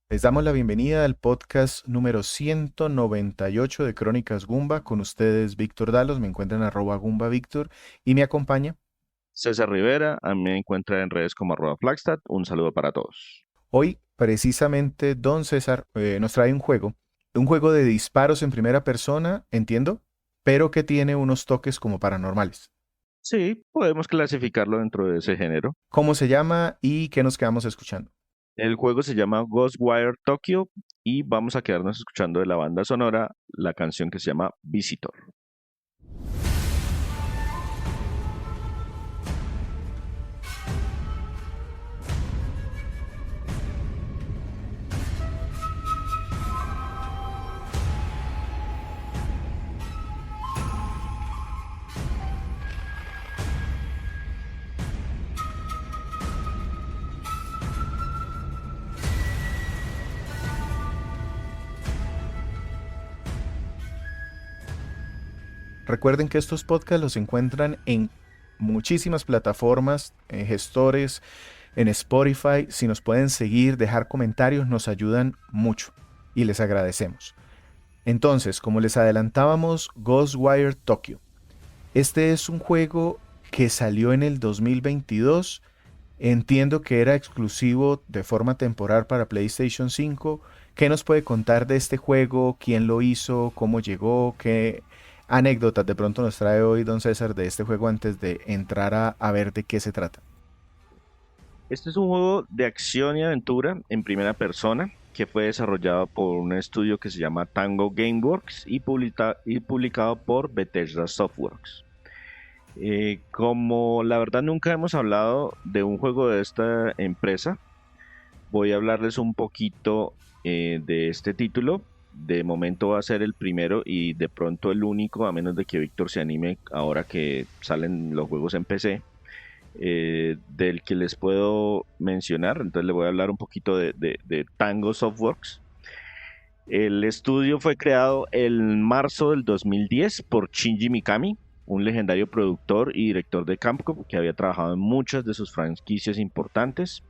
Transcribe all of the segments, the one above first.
Les damos la bienvenida al podcast número 198 de Crónicas Gumba. Con ustedes, Víctor Dalos, me encuentran @GumbaVictor y me acompaña. César Rivera, a mí me encuentra en redes como @Flagstad. Un saludo para todos. Hoy, precisamente, Don César nos trae un juego de disparos en primera persona, entiendo, pero que tiene unos toques como paranormales. Sí, podemos clasificarlo dentro de ese género. ¿Cómo se llama y qué nos quedamos escuchando? El juego se llama Ghostwire Tokyo y vamos a quedarnos escuchando de la banda sonora la canción que se llama Visitor. Recuerden que estos podcasts los encuentran en muchísimas plataformas, gestores, en Spotify. Si nos pueden seguir, dejar comentarios, nos ayudan mucho y les agradecemos. Entonces, como les adelantábamos, Ghostwire Tokyo. Este es un juego que salió en el 2022. Entiendo que era exclusivo de forma temporal para PlayStation 5. ¿Qué nos puede contar de este juego? ¿Quién lo hizo? ¿Cómo llegó? ¿Qué anécdotas de pronto nos trae hoy don César de este juego antes de entrar a ver de qué se trata? Este es un juego de acción y aventura en primera persona que fue desarrollado por un estudio que se llama Tango Gameworks y publicado por Bethesda Softworks. Como la verdad nunca hemos hablado de un juego de esta empresa, voy a hablarles un poquito de este título. De momento va a ser el primero y de pronto el único, a menos de que Víctor se anime ahora que salen los juegos en PC, del que les puedo mencionar. Entonces le voy a hablar un poquito de Tango Softworks. El estudio fue creado en marzo del 2010 por Shinji Mikami, un legendario productor y director de Capcom que había trabajado en muchas de sus franquicias importantes.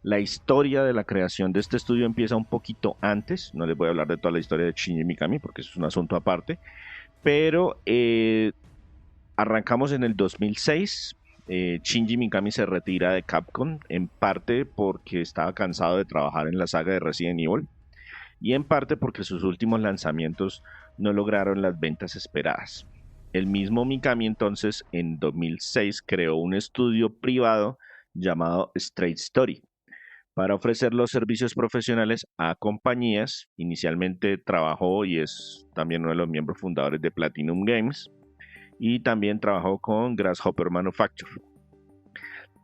La historia de la creación de este estudio empieza un poquito antes. No les voy a hablar de toda la historia de Shinji Mikami porque eso es un asunto aparte. Pero arrancamos en el 2006. Shinji Mikami se retira de Capcom en parte porque estaba cansado de trabajar en la saga de Resident Evil y en parte porque sus últimos lanzamientos no lograron las ventas esperadas. El mismo Mikami entonces en 2006 creó un estudio privado llamado Straight Story para ofrecer los servicios profesionales a compañías. Inicialmente trabajó y es también uno de los miembros fundadores de Platinum Games y también trabajó con Grasshopper Manufacture.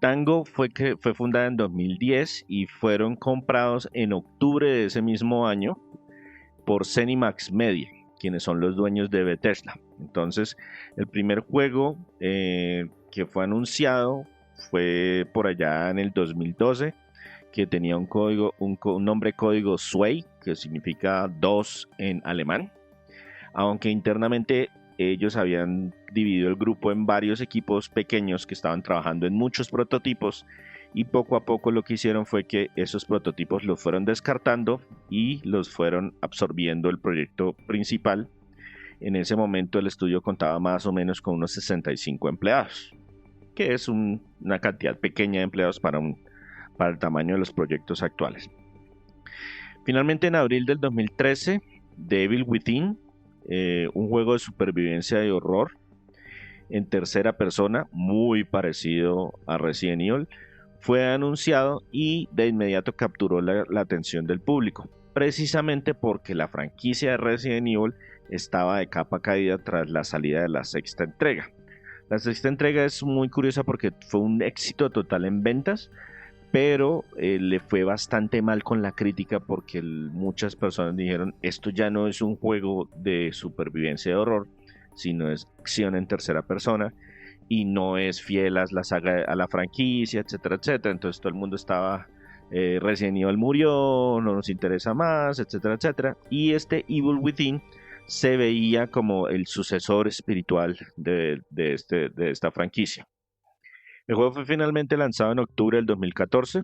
Tango fue fundada en 2010 y fueron comprados en octubre de ese mismo año por Zenimax Media, quienes son los dueños de Bethesda. Entonces, el primer juego que fue anunciado fue por allá en el 2012, que tenía un nombre código Zwei, que significa dos en alemán, aunque internamente ellos habían dividido el grupo en varios equipos pequeños que estaban trabajando en muchos prototipos y poco a poco lo que hicieron fue que esos prototipos los fueron descartando y los fueron absorbiendo el proyecto principal. En ese momento el estudio contaba más o menos con unos 65 empleados, que es una cantidad pequeña de empleados para el tamaño de los proyectos actuales. Finalmente, en abril del 2013, The Evil Within, un juego de supervivencia y horror en tercera persona, muy parecido a Resident Evil, fue anunciado y de inmediato capturó la atención del público, precisamente porque la franquicia de Resident Evil estaba de capa caída tras la salida de la sexta entrega. La sexta entrega es muy curiosa porque fue un éxito total en ventas, pero le fue bastante mal con la crítica porque muchas personas dijeron esto ya no es un juego de supervivencia de horror, sino es acción en tercera persona y no es fiel a la saga, a la franquicia, etcétera, etcétera. Entonces todo el mundo estaba, Resident Evil murió, no nos interesa más, etcétera, etcétera. Y este Evil Within se veía como el sucesor espiritual de esta franquicia. El juego fue finalmente lanzado en octubre del 2014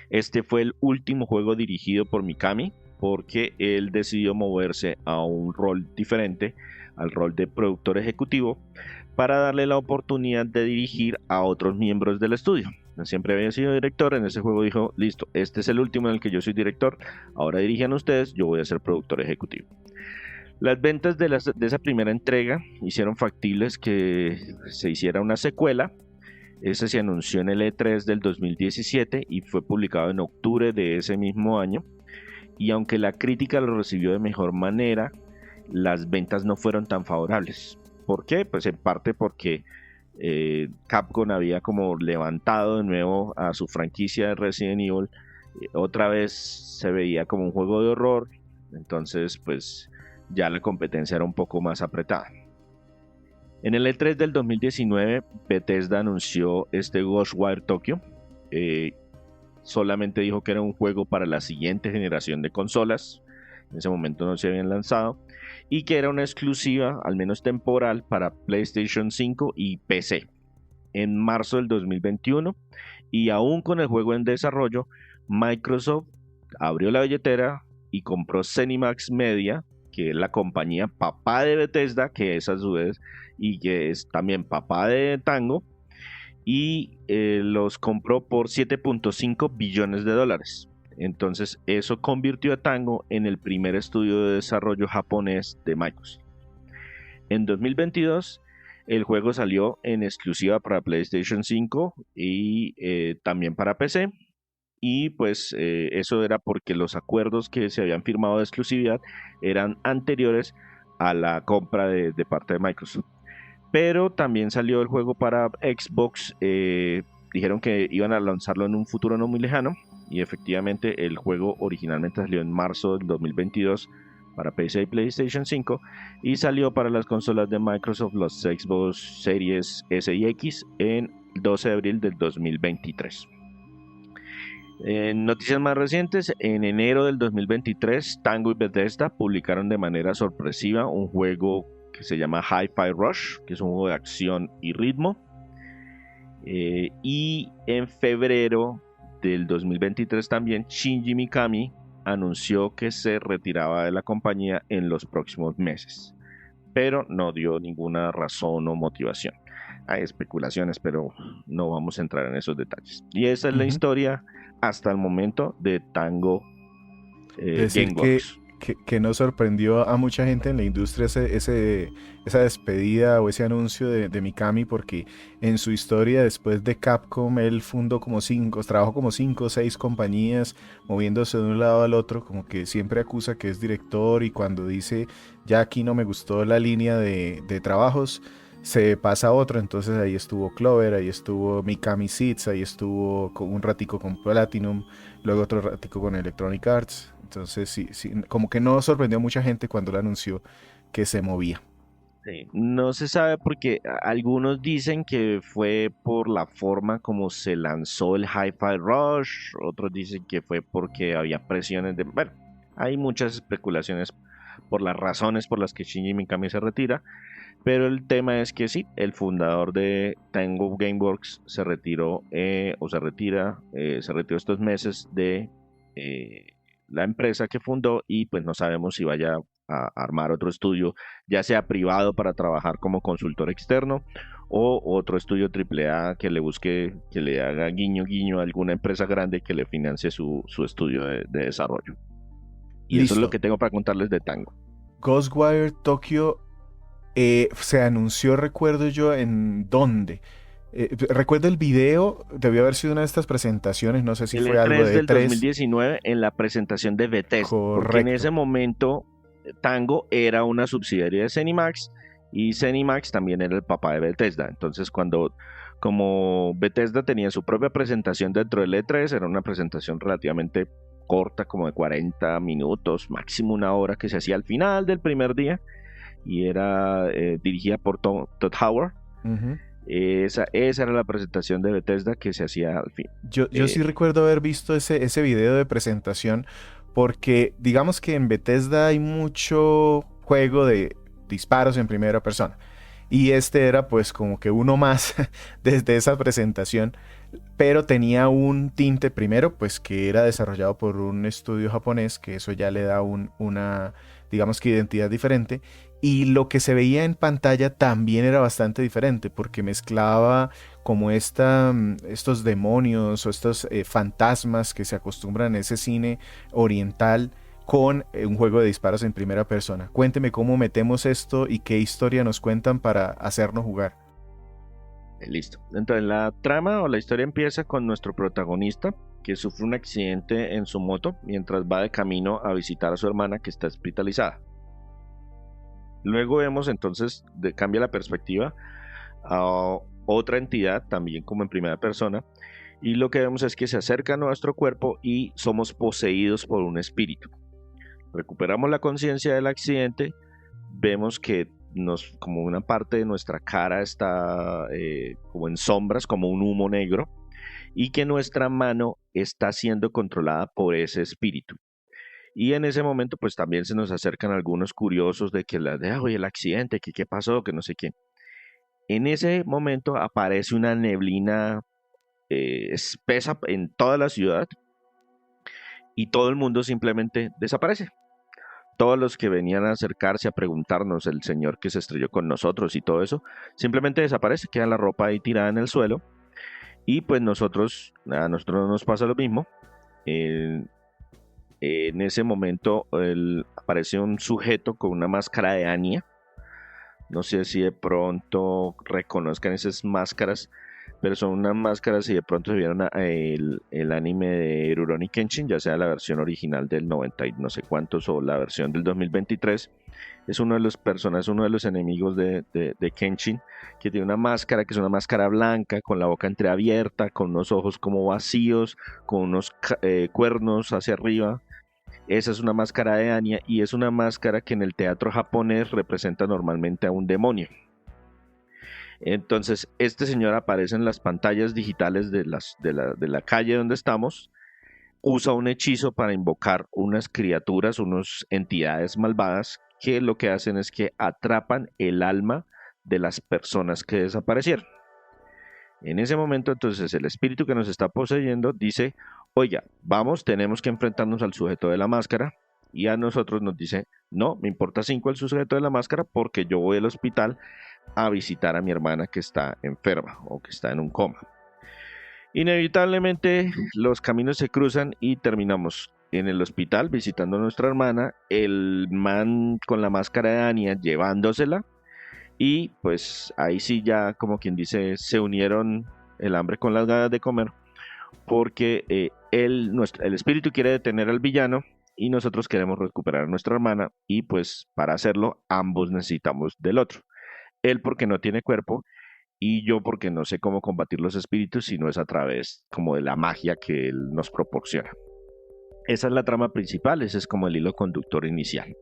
Este fue el último juego dirigido por Mikami porque él decidió moverse a un rol diferente, al rol de productor ejecutivo, para darle la oportunidad de dirigir a otros miembros del estudio. Siempre había sido director, en ese juego dijo, listo, este es el último en el que yo soy director, ahora dirijan ustedes, yo voy a ser productor ejecutivo. Las ventas de esa primera entrega hicieron factibles que se hiciera una secuela. Ese se anunció en el E3 del 2017 y fue publicado en octubre de ese mismo año. Y aunque la crítica lo recibió de mejor manera, las ventas no fueron tan favorables. ¿Por qué? Pues en parte porque Capcom había como levantado de nuevo a su franquicia de Resident Evil. Otra vez se veía como un juego de horror. Entonces pues ya la competencia era un poco más apretada. En el E3 del 2019, Bethesda anunció este Ghostwire Tokyo. Solamente dijo que era un juego para la siguiente generación de consolas. En ese momento no se habían lanzado. Y que era una exclusiva, al menos temporal, para PlayStation 5 y PC. En marzo del 2021, y aún con el juego en desarrollo, Microsoft abrió la billetera y compró ZeniMax Media, que es la compañía papá de Bethesda, que es a su vez, y que es también papá de Tango, y los compró por 7.5 billones de dólares. Entonces eso convirtió a Tango en el primer estudio de desarrollo japonés de Microsoft. En 2022 el juego salió en exclusiva para PlayStation 5 y también para PC. Y pues eso era porque los acuerdos que se habían firmado de exclusividad eran anteriores a la compra de parte de Microsoft. Pero también salió el juego para Xbox. Dijeron que iban a lanzarlo en un futuro no muy lejano. Y efectivamente el juego originalmente salió en marzo del 2022 para PC y PlayStation 5. Y salió para las consolas de Microsoft, los Xbox Series S y X, en 12 de abril del 2023. En noticias más recientes, en enero del 2023, Tango y Bethesda publicaron de manera sorpresiva un juego que se llama Hi-Fi Rush, que es un juego de acción y ritmo. Y en febrero del 2023 también Shinji Mikami anunció que se retiraba de la compañía en los próximos meses, pero no dio ninguna razón o motivación. Hay especulaciones, pero no vamos a entrar en esos detalles. Y esa es la historia hasta el momento de Tango Gameworks. Que nos sorprendió a mucha gente en la industria esa despedida o ese anuncio de Mikami, porque en su historia después de Capcom él trabajó como 5 o 6 compañías moviéndose de un lado al otro, como que siempre acusa que es director y cuando dice ya aquí no me gustó la línea de trabajos se pasa a otro. Entonces ahí estuvo Clover, ahí estuvo Mikami Seeds, ahí estuvo un ratico con Platinum, luego otro ratico con Electronic Arts. Entonces sí, como que no sorprendió a mucha gente cuando él anunció que se movía. Sí, no se sabe porque algunos dicen que fue por la forma como se lanzó el Hi-Fi Rush, otros dicen que fue porque había presiones de... Bueno, hay muchas especulaciones por las razones por las que Shinji Mikami se retira, pero el tema es que sí, el fundador de Tango Gameworks se retiró se retiró estos meses de la empresa que fundó y pues no sabemos si vaya a armar otro estudio, ya sea privado para trabajar como consultor externo o otro estudio AAA que le busque, que le haga guiño guiño a alguna empresa grande que le financie su estudio de desarrollo. Y Listo. eso es lo que tengo para contarles de Tango. Ghostwire Tokyo se anunció, recuerdo yo, ¿en dónde? Recuerdo el video, debió haber sido una de estas presentaciones, no sé si fue algo de del E3. 2019 en la presentación de Bethesda. Correcto. Porque en ese momento Tango era una subsidiaria de ZeniMax y ZeniMax también era el papá de Bethesda. Entonces como Bethesda tenía su propia presentación dentro del E3, era una presentación relativamente corta, como de 40 minutos, máximo una hora, que se hacía al final del primer día y era dirigida por Todd Howard. Esa era la presentación de Bethesda que se hacía al fin. Yo sí recuerdo haber visto ese video de presentación, porque digamos que en Bethesda hay mucho juego de disparos en primera persona. Y este era pues como que uno más desde esa presentación. pero tenía un tinte primero, pues que era desarrollado por un estudio japonés, que eso ya le da una, digamos que identidad diferente, y lo que se veía en pantalla también era bastante diferente, porque mezclaba como estos demonios o estos fantasmas que se acostumbran en ese cine oriental con un juego de disparos en primera persona. Cuénteme cómo metemos esto y qué historia nos cuentan para hacernos jugar. Listo. Entonces la trama o la historia empieza con nuestro protagonista que sufre un accidente en su moto mientras va de camino a visitar a su hermana que está hospitalizada. Luego vemos entonces, cambia la perspectiva a otra entidad, también como en primera persona, y lo que vemos es que se acerca a nuestro cuerpo y somos poseídos por un espíritu. Recuperamos la conciencia del accidente, vemos que como una parte de nuestra cara está como en sombras, como un humo negro, y que nuestra mano está siendo controlada por ese espíritu. Y en ese momento pues también se nos acercan algunos curiosos de que oye, el accidente, que qué pasó, que no sé qué. En ese momento aparece una neblina espesa en toda la ciudad y todo el mundo simplemente desaparece. Todos los que venían a acercarse a preguntarnos el señor que se estrelló con nosotros y todo eso, simplemente desaparece, queda la ropa ahí tirada en el suelo y pues a nosotros nos pasa lo mismo. En ese momento aparece un sujeto con una máscara de Anya. No sé si de pronto reconozcan esas máscaras, pero son unas máscaras y de pronto se vieron el anime de Rurouni Kenshin, ya sea la versión original del 90 y no sé cuántos o la versión del 2023. Es uno de los personajes, uno de los enemigos de Kenshin, que tiene una máscara que es una máscara blanca, con la boca entreabierta, con unos ojos como vacíos, con unos cuernos hacia arriba. Esa es una máscara de Anya y es una máscara que en el teatro japonés representa normalmente a un demonio. Entonces, este señor aparece en las pantallas digitales de la calle donde estamos, usa un hechizo para invocar unas criaturas, unas entidades malvadas que lo que hacen es que atrapan el alma de las personas que desaparecieron. En ese momento, entonces, el espíritu que nos está poseyendo dice, oiga, vamos, tenemos que enfrentarnos al sujeto de la máscara. Y a nosotros nos dice, no, me importa 5 el sujeto de la máscara porque yo voy al hospital a visitar a mi hermana que está enferma o que está en un coma. Inevitablemente los caminos se cruzan y terminamos en el hospital visitando a nuestra hermana, el man con la máscara de Anya llevándosela y pues ahí sí ya como quien dice se unieron el hambre con las ganas de comer porque el espíritu quiere detener al villano y nosotros queremos recuperar a nuestra hermana y pues para hacerlo ambos necesitamos del otro. Él porque no tiene cuerpo y yo porque no sé cómo combatir los espíritus si no es a través como de la magia que él nos proporciona. Esa es la trama principal, ese es como el hilo conductor inicial.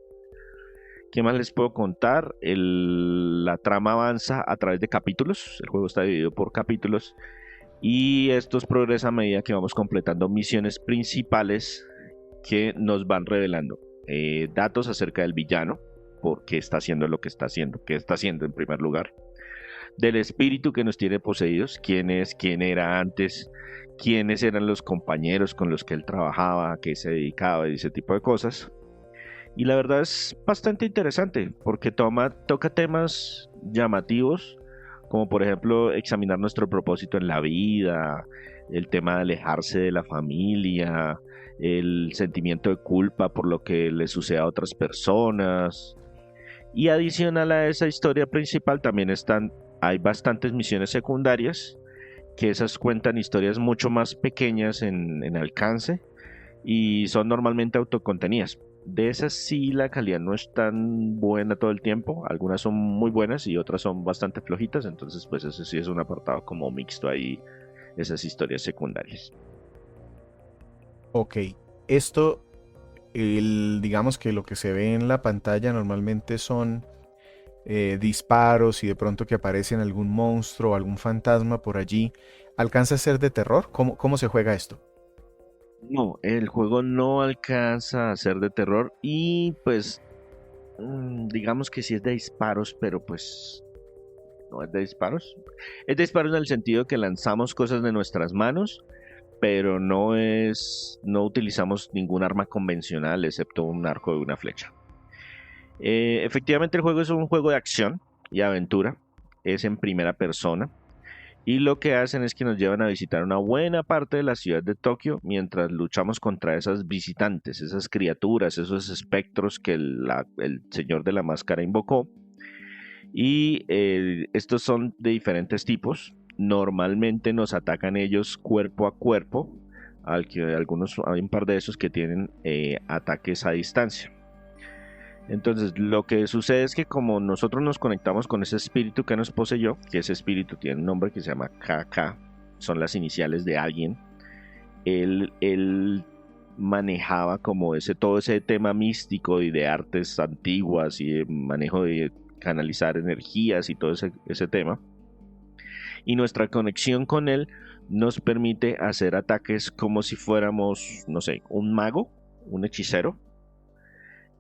¿Qué más les puedo contar? La trama avanza a través de capítulos, el juego está dividido por capítulos y estos progresan a medida que vamos completando misiones principales que nos van revelando datos acerca del villano, por qué está haciendo lo que está haciendo, qué está haciendo en primer lugar, del espíritu que nos tiene poseídos, quién es, quién era antes, quiénes eran los compañeros con los que él trabajaba, a qué se dedicaba y ese tipo de cosas. Y la verdad es bastante interesante porque toca temas llamativos, como por ejemplo examinar nuestro propósito en la vida, el tema de alejarse de la familia, el sentimiento de culpa por lo que le sucede a otras personas. Y adicional a esa historia principal también hay bastantes misiones secundarias, que esas cuentan historias mucho más pequeñas en alcance y son normalmente autocontenidas. De esas sí la calidad no es tan buena todo el tiempo, algunas son muy buenas y otras son bastante flojitas, entonces pues ese sí es un apartado como mixto ahí, esas historias secundarias. Ok, esto, digamos que lo que se ve en la pantalla normalmente son disparos y de pronto que aparece algún monstruo o algún fantasma por allí. ¿Alcanza a ser de terror? ¿Cómo se juega esto? No, el juego no alcanza a ser de terror y pues digamos que sí es de disparos, pero pues No es de disparos. Es de disparos en el sentido que lanzamos cosas de nuestras manos, pero no utilizamos ningún arma convencional excepto un arco y una flecha. Efectivamente el juego es un juego de acción y aventura, es en primera persona y lo que hacen es que nos llevan a visitar una buena parte de la ciudad de Tokio mientras luchamos contra esas visitantes, esas criaturas, esos espectros que el señor de la máscara invocó. Y estos son de diferentes tipos. Normalmente nos atacan ellos cuerpo a cuerpo, hay un par de esos que tienen ataques a distancia. Entonces, lo que sucede es que como nosotros nos conectamos con ese espíritu que nos poseyó, que ese espíritu tiene un nombre que se llama KK, son las iniciales de alguien, él manejaba como todo ese tema místico y de artes antiguas y de manejo de canalizar energías y todo ese tema. Y nuestra conexión con él nos permite hacer ataques como si fuéramos, no sé, un mago, un hechicero.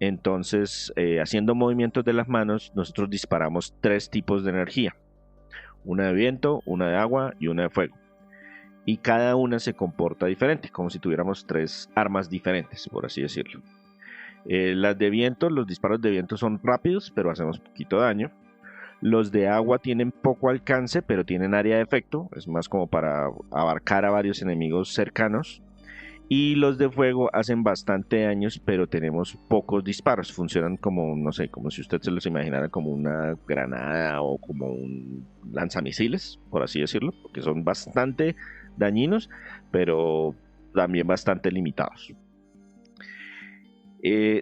Entonces, haciendo movimientos de las manos, nosotros disparamos 3 tipos de energía. Una de viento, una de agua y una de fuego. Y cada una se comporta diferente, como si tuviéramos 3 armas diferentes, por así decirlo. Las de viento, los disparos de viento son rápidos, pero hacemos poquito daño. Los de agua tienen poco alcance, pero tienen área de efecto. Es más como para abarcar a varios enemigos cercanos. Y los de fuego hacen bastante daños, pero tenemos pocos disparos. Funcionan como, no sé, como si usted se los imaginara como una granada o como un lanzamisiles, por así decirlo, porque son bastante dañinos, pero también bastante limitados.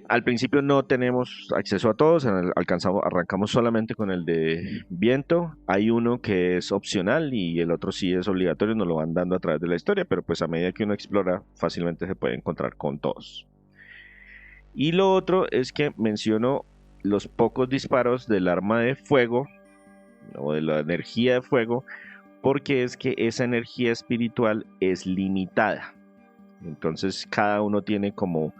Al principio no tenemos acceso a todos, arrancamos solamente con el de viento. Hay uno que es opcional y el otro sí es obligatorio, nos lo van dando a través de la historia, pero pues a medida que uno explora fácilmente se puede encontrar con todos. Y lo otro es que menciono los pocos disparos del arma de fuego o de la energía de fuego, porque es que esa energía espiritual es limitada. Entonces cada uno tiene como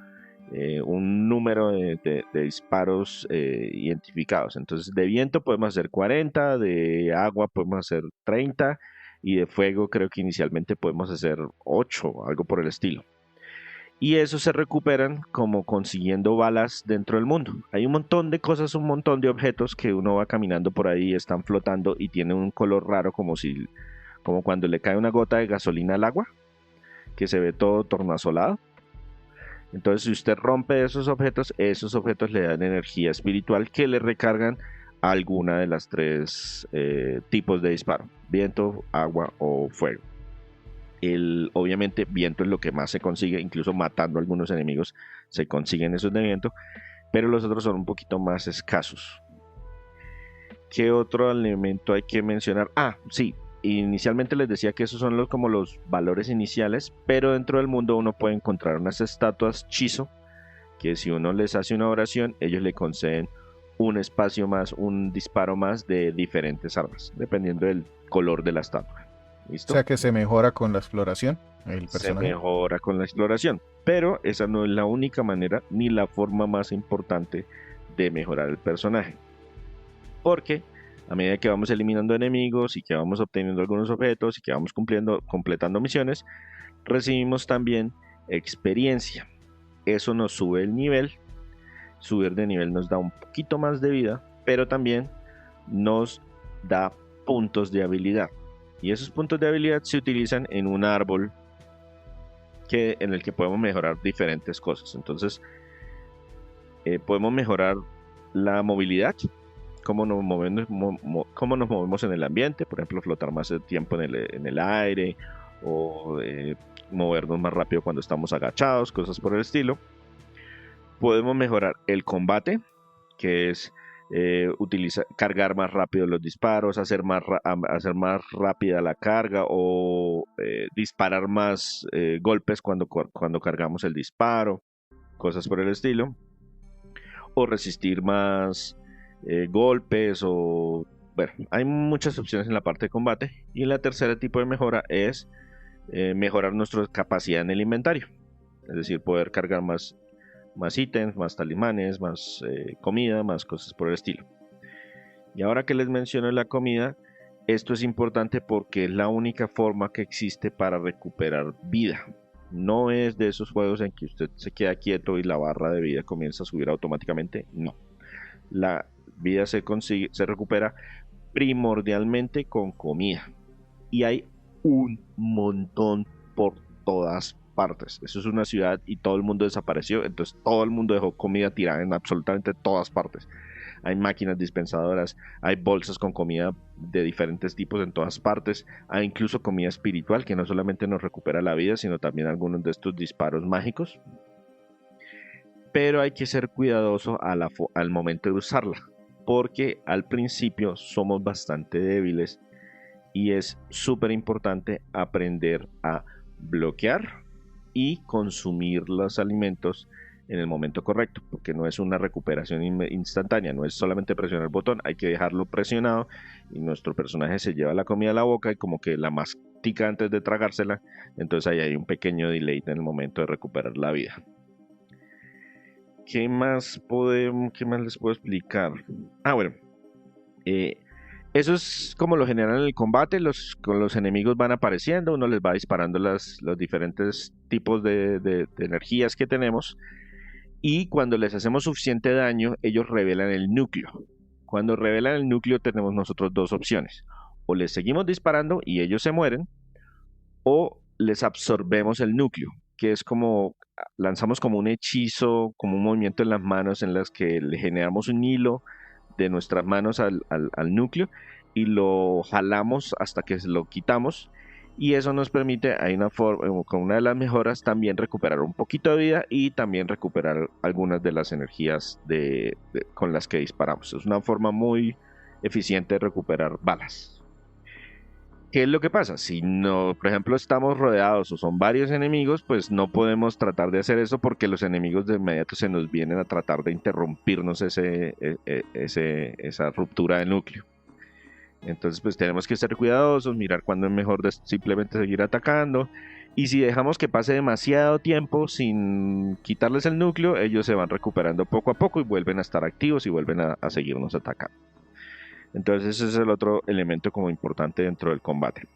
un número de disparos identificados. Entonces de viento podemos hacer 40, de agua podemos hacer 30 y de fuego creo que inicialmente podemos hacer 8, algo por el estilo. Y esos se recuperan como consiguiendo balas dentro del mundo. Hay un montón de cosas, un montón de objetos que uno va caminando por ahí, están flotando y tienen un color raro como cuando le cae una gota de gasolina al agua, que se ve todo tornasolado. Entonces, si usted rompe esos objetos le dan energía espiritual que le recargan a alguna de las 3 tipos de disparo: viento, agua o fuego. Obviamente, viento es lo que más se consigue, incluso matando a algunos enemigos se consiguen esos de viento, pero los otros son un poquito más escasos. ¿Qué otro elemento hay que mencionar? Sí. Inicialmente les decía que esos son como los valores iniciales, pero dentro del mundo uno puede encontrar unas estatuas Chizo, que si uno les hace una oración, ellos le conceden un espacio más, un disparo más de diferentes armas, dependiendo del color de la estatua. ¿Listo? O sea que se mejora con la exploración el personaje. Se mejora con la exploración, pero esa no es la única manera ni la forma más importante de mejorar el personaje. Porque a medida que vamos eliminando enemigos y que vamos obteniendo algunos objetos y que vamos completando misiones, recibimos también experiencia. Eso nos sube el nivel. Subir de nivel nos da un poquito más de vida, pero también nos da puntos de habilidad. Y esos puntos de habilidad se utilizan en un árbol en el que podemos mejorar diferentes cosas. Entonces, podemos mejorar la movilidad, cómo nos movemos en el ambiente, por ejemplo, flotar más tiempo en el aire o movernos más rápido cuando estamos agachados, cosas por el estilo. Podemos mejorar el combate, que es cargar más rápido los disparos, hacer más rápida la carga o disparar más golpes cuando cargamos el disparo, cosas por el estilo, o resistir más golpes o... Bueno, hay muchas opciones en la parte de combate. Y la tercera tipo de mejora es mejorar nuestra capacidad en el inventario, es decir, poder cargar más ítems, más talismanes, más comida, más cosas por el estilo. Y ahora que les menciono la comida, Esto es importante porque es la única forma que existe para recuperar vida. No es de esos juegos en que usted se queda quieto y la barra de vida comienza a subir automáticamente. No. La vida se recupera primordialmente con comida. Y hay un montón por todas partes. Eso es una ciudad y todo el mundo desapareció. Entonces todo el mundo dejó comida tirada en absolutamente todas partes. Hay máquinas dispensadoras, hay bolsas con comida de diferentes tipos en todas partes, hay incluso comida espiritual que no solamente nos recupera la vida, sino también algunos de estos disparos mágicos. Pero hay que ser cuidadoso al momento de usarla, porque al principio somos bastante débiles y es súper importante aprender a bloquear y consumir los alimentos en el momento correcto, porque no es una recuperación instantánea, no es solamente presionar el botón, hay que dejarlo presionado y nuestro personaje se lleva la comida a la boca y como que la mastica antes de tragársela, entonces ahí hay un pequeño delay en el momento de recuperar la vida. ¿Qué más les puedo explicar? Bueno, eso es como lo general en el combate, los enemigos van apareciendo, uno les va disparando los diferentes tipos de energías que tenemos. Y cuando les hacemos suficiente daño, ellos revelan el núcleo. Cuando revelan el núcleo tenemos nosotros dos opciones. O les seguimos disparando y ellos se mueren, o les absorbemos el núcleo, que es como lanzamos como un hechizo, como un movimiento en las manos en las que le generamos un hilo de nuestras manos al núcleo y lo jalamos hasta que lo quitamos. Y eso nos permite, hay una forma, con una de las mejoras, también recuperar un poquito de vida y también recuperar algunas de las energías con las que disparamos. Es una forma muy eficiente de recuperar balas. ¿Qué es lo que pasa? Si no, por ejemplo, estamos rodeados o son varios enemigos, pues no podemos tratar de hacer eso porque los enemigos de inmediato se nos vienen a tratar de interrumpirnos esa ruptura de núcleo. Entonces pues tenemos que ser cuidadosos, mirar cuándo es mejor simplemente seguir atacando. Y si dejamos que pase demasiado tiempo sin quitarles el núcleo, ellos se van recuperando poco a poco y vuelven a estar activos y vuelven a seguirnos atacando. Entonces ese es el otro elemento como importante dentro del combate.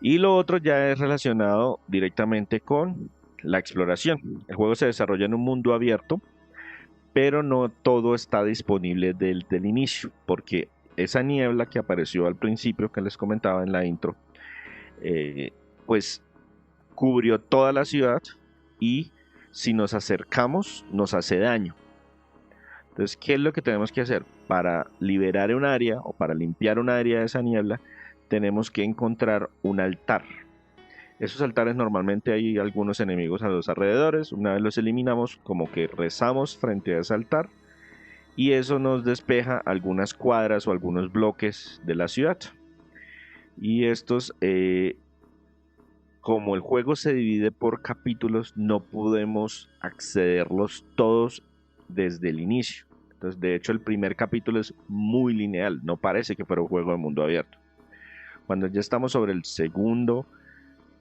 Y lo otro ya es relacionado directamente con la exploración. El juego se desarrolla en un mundo abierto, pero no todo está disponible desde el inicio, porque esa niebla que apareció al principio, que les comentaba en la intro, pues cubrió toda la ciudad y si nos acercamos nos hace daño. Entonces, ¿qué es lo que tenemos que hacer? Para liberar un área o para limpiar un área de esa niebla, tenemos que encontrar un altar. Esos altares normalmente hay algunos enemigos a los alrededores. Una vez los eliminamos, como que rezamos frente a ese altar y eso nos despeja algunas cuadras o algunos bloques de la ciudad. Y estos, como el juego se divide por capítulos, no podemos accederlos todos desde el inicio. Entonces, de hecho, el primer capítulo es muy lineal, no parece que fuera un juego de mundo abierto. Cuando ya estamos sobre el segundo,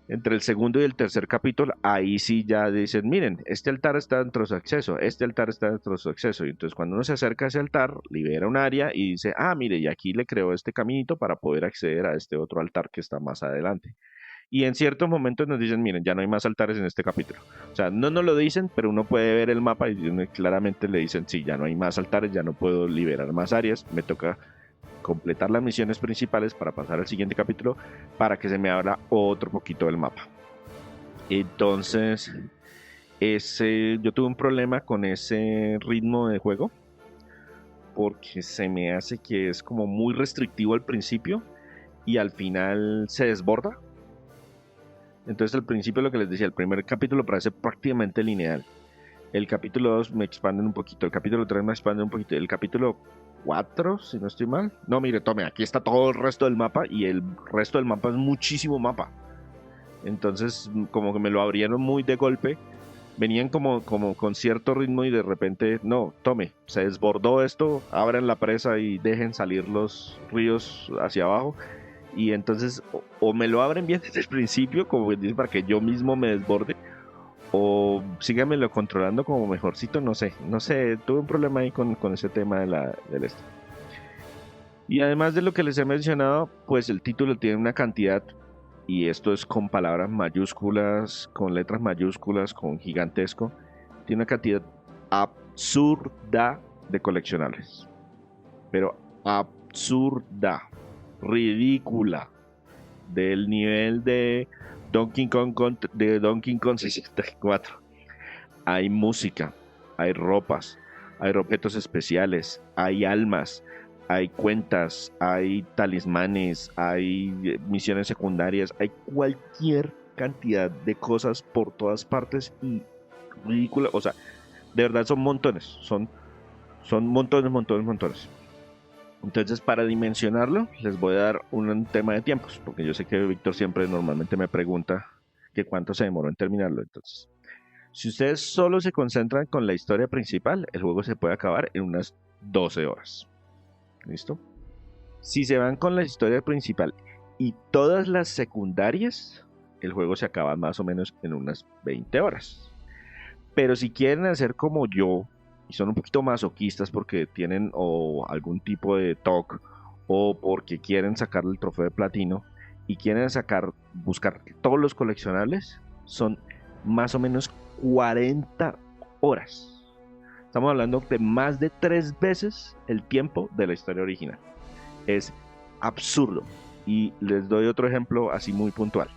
entre el segundo y el tercer capítulo, ahí sí ya dicen, miren, este altar está dentro de su acceso, este altar está dentro de su acceso. Y entonces cuando uno se acerca a ese altar, libera un área y dice, mire, y aquí le creo este caminito para poder acceder a este otro altar que está más adelante. Y en ciertos momentos nos dicen, miren, ya no hay más altares en este capítulo. O sea, no nos lo dicen, pero uno puede ver el mapa y claramente le dicen, sí, ya no hay más altares, ya no puedo liberar más áreas, me toca completar las misiones principales para pasar al siguiente capítulo para que se me abra otro poquito del mapa. Entonces, yo tuve un problema con ese ritmo de juego porque se me hace que es como muy restrictivo al principio y al final se desborda. Entonces al principio, lo que les decía, el primer capítulo parece prácticamente lineal. El capítulo 2 me expanden un poquito, el capítulo 3 me expanden un poquito, el capítulo 4, si no estoy mal. No, mire, tome, aquí está todo el resto del mapa y el resto del mapa es muchísimo mapa. Entonces como que me lo abrieron muy de golpe. Venían como con cierto ritmo y de repente, no, tome, se desbordó esto, abran la presa y dejen salir los ríos hacia abajo. Y entonces o me lo abren bien desde el principio, como dice, para que yo mismo me desborde, o síganmelo controlando como mejorcito, no sé, tuve un problema ahí con ese tema del este. Y además de lo que les he mencionado, pues el título tiene una cantidad, y esto es con palabras mayúsculas, con letras mayúsculas, con gigantesco, tiene una cantidad absurda de coleccionables. Pero absurda, ridícula, del nivel de Donkey Kong 64. Hay música, hay ropas, hay objetos especiales, hay almas, hay cuentas, hay talismanes, hay misiones secundarias, hay cualquier cantidad de cosas por todas partes y ridícula, o sea, de verdad son montones, son montones, montones, montones. Entonces, para dimensionarlo, les voy a dar un tema de tiempos, porque yo sé que Víctor siempre normalmente me pregunta que cuánto se demoró en terminarlo. Entonces, si ustedes solo se concentran con la historia principal, el juego se puede acabar en unas 12 horas. ¿Listo? Si se van con la historia principal y todas las secundarias, el juego se acaba más o menos en unas 20 horas. Pero si quieren hacer como yo, y son un poquito masoquistas porque tienen o algún tipo de TOC o porque quieren sacarle el trofeo de platino y quieren buscar todos los coleccionables, son más o menos 40 horas. Estamos hablando de más de 3 veces el tiempo de la historia original. Es absurdo. Y les doy otro ejemplo así muy puntual.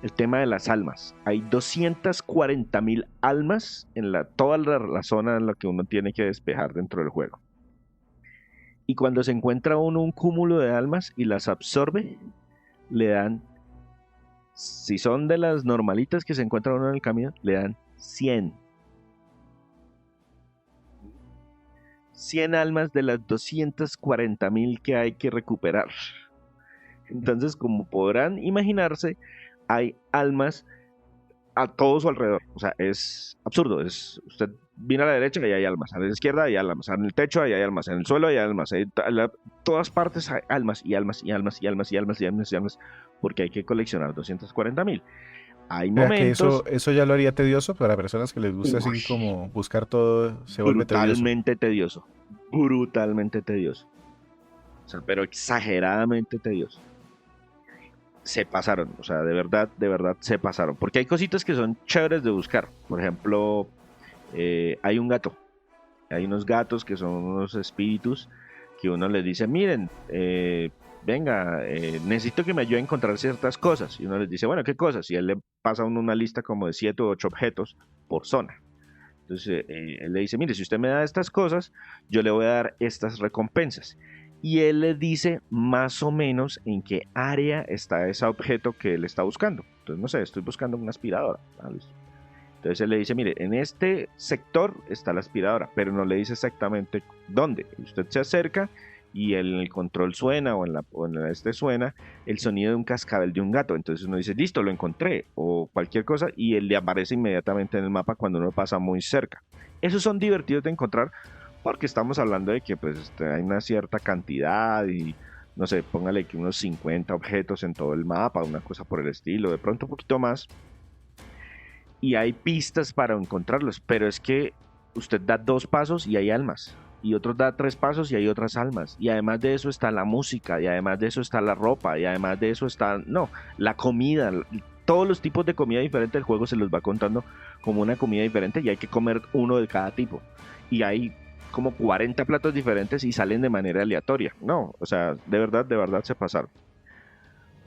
El tema de las almas. Hay 240.000 almas en toda la zona en la que uno tiene que despejar dentro del juego. Y cuando se encuentra uno un cúmulo de almas y las absorbe, le dan, si son de las normalitas que se encuentra uno en el camino, le dan 100. 100 almas de las 240.000 que hay que recuperar. Entonces, como podrán imaginarse, hay almas a todo su alrededor. O sea, es absurdo. Usted viene a la derecha y hay almas, a la izquierda hay almas, en el techo hay almas, en el suelo hay almas, todas partes hay almas y almas y almas y almas y almas y almas y almas, porque hay que coleccionar 240.000. Hay Que momentos... eso ya lo haría tedioso para personas que les gusta así como buscar todo, se vuelve tedioso. Brutalmente tedioso. Brutalmente tedioso. O sea, pero exageradamente tedioso. Se pasaron, o sea, de verdad se pasaron. Porque hay cositas que son chéveres de buscar. Por ejemplo, hay un gato. Hay unos gatos que son unos espíritus que uno les dice, miren, venga, necesito que me ayude a encontrar ciertas cosas. Y uno les dice, bueno, ¿qué cosas? Y él le pasa a uno una lista como de 7 u 8 objetos por zona. Entonces él le dice, mire, si usted me da estas cosas, yo le voy a dar estas recompensas. Y él le dice más o menos en qué área está ese objeto que él está buscando. Entonces, no sé, estoy buscando una aspiradora. Ah, listo. Entonces él le dice, mire, en este sector está la aspiradora, pero no le dice exactamente dónde. Usted se acerca y el control suena o en este suena el sonido de un cascabel de un gato. Entonces uno dice, listo, lo encontré o cualquier cosa y él le aparece inmediatamente en el mapa cuando uno pasa muy cerca. Esos son divertidos de encontrar porque estamos hablando de que pues hay una cierta cantidad y no sé, póngale que unos 50 objetos en todo el mapa, una cosa por el estilo, de pronto un poquito más. Y hay pistas para encontrarlos, pero es que usted da 2 pasos y hay almas, y otros da 3 pasos y hay otras almas, y además de eso está la música, y además de eso está la ropa, y además de eso está, no, la comida, todos los tipos de comida diferente del juego se los va contando como una comida diferente y hay que comer uno de cada tipo, y hay como 40 platos diferentes y salen de manera aleatoria, no, o sea, de verdad se pasaron.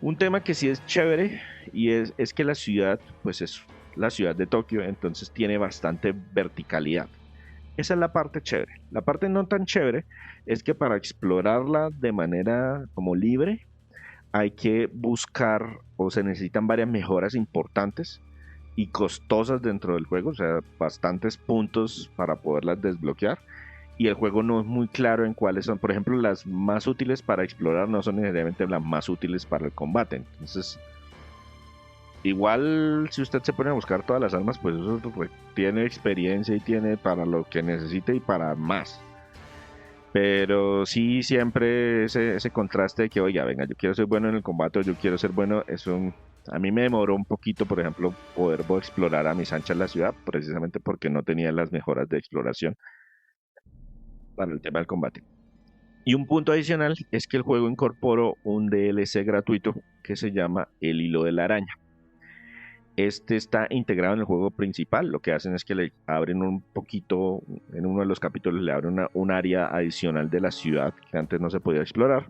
Un tema que sí es chévere y es que la ciudad, pues es la ciudad de Tokio, entonces tiene bastante verticalidad. Esa es la parte chévere. La parte no tan chévere es que para explorarla de manera como libre hay que buscar o se necesitan varias mejoras importantes y costosas dentro del juego, o sea, bastantes puntos para poderlas desbloquear. Y el juego no es muy claro en cuáles son. Por ejemplo, las más útiles para explorar no son necesariamente las más útiles para el combate. Entonces, igual si usted se pone a buscar todas las armas, pues eso tiene experiencia y tiene para lo que necesite y para más. Pero sí siempre ese contraste de que, oiga, venga, yo quiero ser bueno en el combate o yo quiero ser bueno, eso a mí me demoró un poquito, por ejemplo, poder explorar a mis anchas la ciudad, precisamente porque no tenía las mejoras de exploración para el tema del combate. Y un punto adicional es que el juego incorporó un DLC gratuito que se llama El Hilo de la Araña. Este está integrado en el juego principal. Lo que hacen es que le abren un poquito, en uno de los capítulos le abren un área adicional de la ciudad que antes no se podía explorar.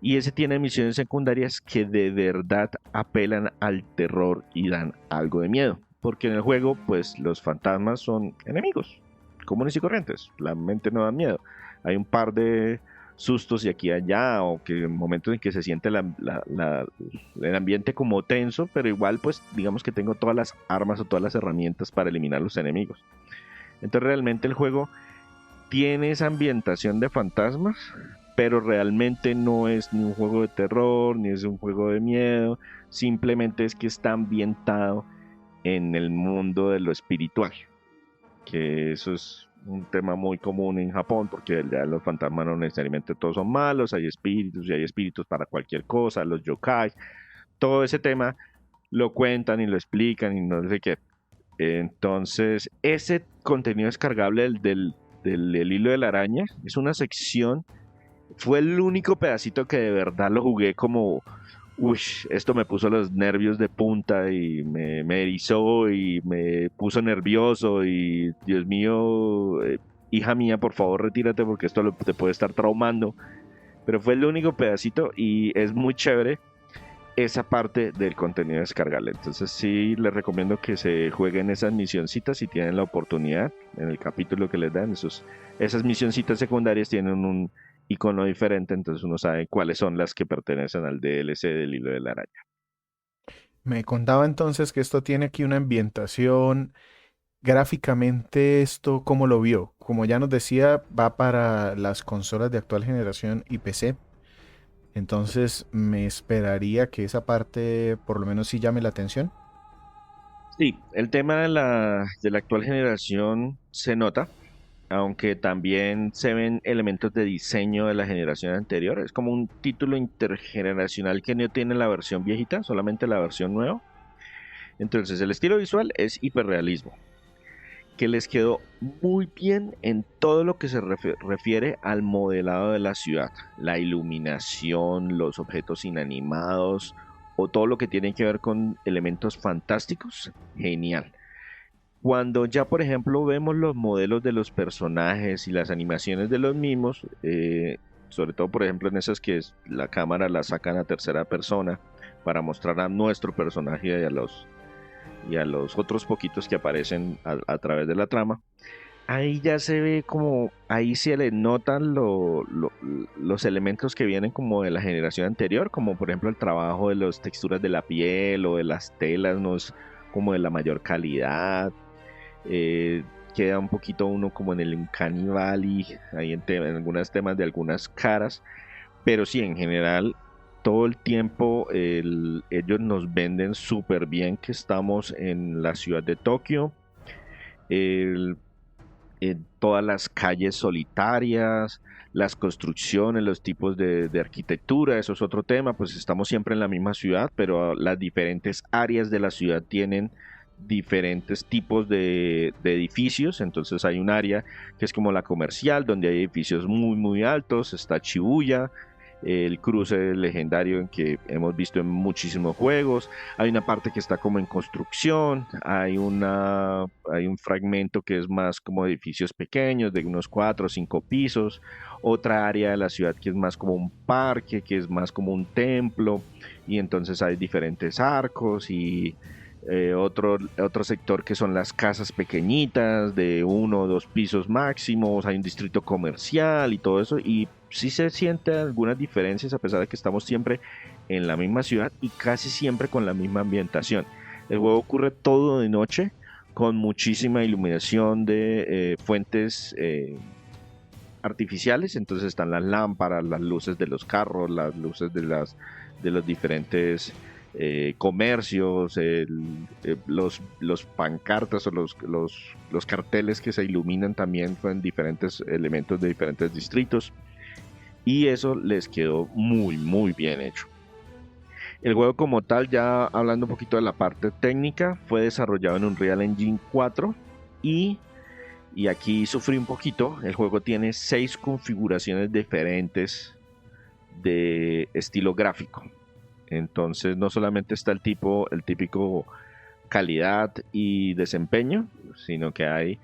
Y ese tiene misiones secundarias que de verdad apelan al terror y dan algo de miedo. Porque en el juego, pues los fantasmas son enemigos, comunes y corrientes. La mente no da miedo. Hay un par de sustos y aquí y allá, o que momentos en que se siente el ambiente como tenso, pero igual pues digamos que tengo todas las armas o todas las herramientas para eliminar los enemigos. Entonces realmente el juego tiene esa ambientación de fantasmas, pero realmente no es ni un juego de terror, ni es un juego de miedo, simplemente es que está ambientado en el mundo de lo espiritual, que eso es un tema muy común en Japón, porque ya los fantasmas no necesariamente todos son malos, hay espíritus y hay espíritus para cualquier cosa, los yokai, todo ese tema lo cuentan y lo explican y no sé qué. Entonces, ese contenido descargable del hilo de la araña es una sección, fue el único pedacito que de verdad lo jugué como, uy, esto me puso los nervios de punta y me erizó y me puso nervioso y Dios mío, hija mía, por favor retírate porque esto te puede estar traumando. Pero fue el único pedacito y es muy chévere esa parte del contenido descargable. Entonces sí les recomiendo que se jueguen esas misioncitas si tienen la oportunidad. En el capítulo que les dan, esas misioncitas secundarias tienen un icono diferente, entonces uno sabe cuáles son las que pertenecen al DLC del hilo de la araña. Me contaba entonces que esto tiene aquí una ambientación. Gráficamente, ¿esto cómo lo vio? Como ya nos decía, va para las consolas de actual generación y PC. Entonces me esperaría que esa parte por lo menos sí llame la atención. Sí, el tema de la actual generación se nota, aunque también se ven elementos de diseño de la generación anterior. Es como un título intergeneracional que no tiene la versión viejita, solamente la versión nueva. Entonces el estilo visual es hiperrealismo, que les quedó muy bien en todo lo que se refiere al modelado de la ciudad, la iluminación, los objetos inanimados o todo lo que tiene que ver con elementos fantásticos, genial. Cuando ya, por ejemplo, vemos los modelos de los personajes y las animaciones de los mismos, sobre todo, por ejemplo, en esas que la cámara la sacan a tercera persona para mostrar a nuestro personaje y a los otros poquitos que aparecen a través de la trama, ahí ya se ve como, ahí se le notan los elementos que vienen como de la generación anterior, como por ejemplo el trabajo de las texturas de la piel o de las telas, no es como de la mayor calidad. eh, Queda un poquito uno como en el Uncanny Valley, ahí en algunos temas de algunas caras, pero sí, en general, todo el tiempo ellos nos venden súper bien que estamos en la ciudad de Tokio, el- en todas las calles solitarias, las construcciones, los tipos de arquitectura, eso es otro tema, pues estamos siempre en la misma ciudad, pero las diferentes áreas de la ciudad tienen diferentes tipos de edificios, entonces hay un área que es como la comercial, donde hay edificios muy muy altos, está Shibuya, el cruce legendario en que hemos visto en muchísimos juegos. Hay una parte que está como en construcción, hay un fragmento que es más como edificios pequeños, de unos 4 o 5 pisos, otra área de la ciudad que es más como un parque, que es más como un templo, y entonces hay diferentes arcos y otro sector que son las casas pequeñitas de 1 o 2 pisos máximos, hay un distrito comercial y todo eso, y sí se sienten algunas diferencias a pesar de que estamos siempre en la misma ciudad y casi siempre con la misma ambientación. El juego ocurre todo de noche con muchísima iluminación de fuentes artificiales, entonces están las lámparas, las luces de los carros, las luces de los diferentes comercios, los pancartas o los carteles que se iluminan también con diferentes elementos de diferentes distritos, y eso les quedó muy muy bien hecho. El juego como tal, ya hablando un poquito de la parte técnica, fue desarrollado en Unreal Engine 4 y Y aquí sufrí un poquito. El juego tiene 6 configuraciones diferentes de estilo gráfico. Entonces no solamente está el típico calidad y desempeño, sino que hay